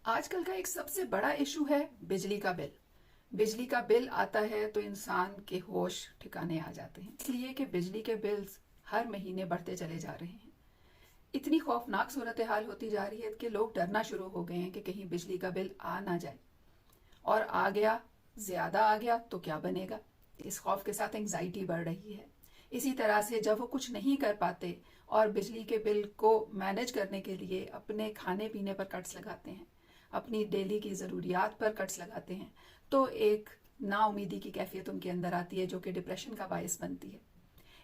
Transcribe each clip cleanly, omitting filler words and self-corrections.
آج کل کا ایک سب سے بڑا ایشو ہے بجلی کا بل۔ بجلی کا بل آتا ہے تو انسان کے ہوش ٹھکانے آ جاتے ہیں، اس لیے کہ بجلی کے بلز ہر مہینے بڑھتے چلے جا رہے ہیں۔ اتنی خوفناک صورتحال ہوتی جا رہی ہے کہ لوگ ڈرنا شروع ہو گئے ہیں کہ کہیں بجلی کا بل آ نہ جائے، اور آ گیا، زیادہ آ گیا تو کیا بنے گا۔ اس خوف کے ساتھ انگزائٹی بڑھ رہی ہے۔ اسی طرح سے جب وہ کچھ نہیں کر پاتے اور بجلی کے بل کو مینج کرنے کے لیے اپنے کھانے پینے پر کٹس لگاتے ہیں، اپنی ڈیلی کی ضروریات پر کٹس لگاتے ہیں، تو ایک نا امیدی کی کیفیت ان کے اندر آتی ہے جو کہ ڈپریشن کا باعث بنتی ہے۔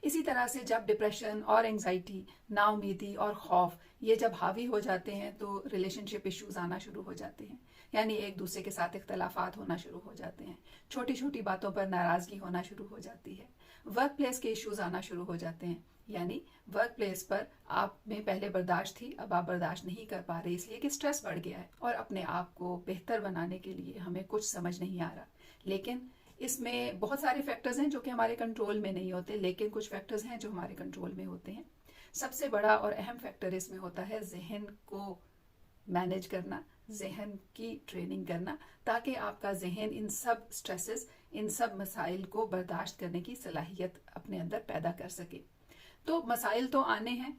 اسی طرح سے جب ڈپریشن اور انگزائٹی، نا امیدی اور خوف یہ جب حاوی ہو جاتے ہیں تو ریلیشن شپ ایشوز آنا شروع ہو جاتے ہیں، یعنی ایک دوسرے کے ساتھ اختلافات ہونا شروع ہو جاتے ہیں، چھوٹی چھوٹی باتوں پر ناراضگی ہونا شروع ہو جاتی ہے، ورک پلیس کے ایشوز آنا شروع ہو جاتے ہیں، یعنی ورک پلیس پر آپ میں پہلے برداشت تھی، اب آپ برداشت نہیں کر پا رہے اس لیے کہ سٹریس بڑھ گیا ہے، اور اپنے آپ کو بہتر بنانے کے لیے ہمیں کچھ سمجھ نہیں آ رہا۔ لیکن اس میں بہت سارے فیکٹرز ہیں جو کہ ہمارے کنٹرول میں نہیں ہوتے، لیکن کچھ فیکٹرز ہیں جو ہمارے کنٹرول میں ہوتے ہیں۔ سب سے بڑا اور اہم فیکٹر اس میں ہوتا ہے ذہن کو مینج کرنا، ذہن کی ٹریننگ کرنا، تاکہ آپ کا ذہن ان سب سٹریسز، ان سب مسائل کو برداشت کرنے کی صلاحیت اپنے اندر پیدا کر سکے۔ تو مسائل تو آنے ہیں،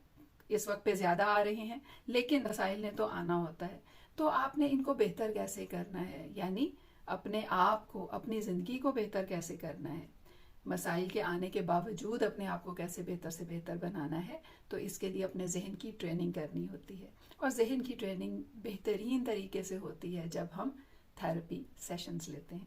اس وقت پہ زیادہ آ رہے ہیں، لیکن مسائل نے تو آنا ہوتا ہے۔ تو آپ نے ان کو بہتر کیسے کرنا ہے، یعنی اپنے آپ کو، اپنی زندگی کو بہتر کیسے کرنا ہے، مسائل کے آنے کے باوجود اپنے آپ کو کیسے بہتر سے بہتر بنانا ہے، تو اس کے لیے اپنے ذہن کی ٹریننگ کرنی ہوتی ہے۔ اور ذہن کی ٹریننگ بہترین طریقے سے ہوتی ہے جب ہم تھیراپی سیشنز لیتے ہیں۔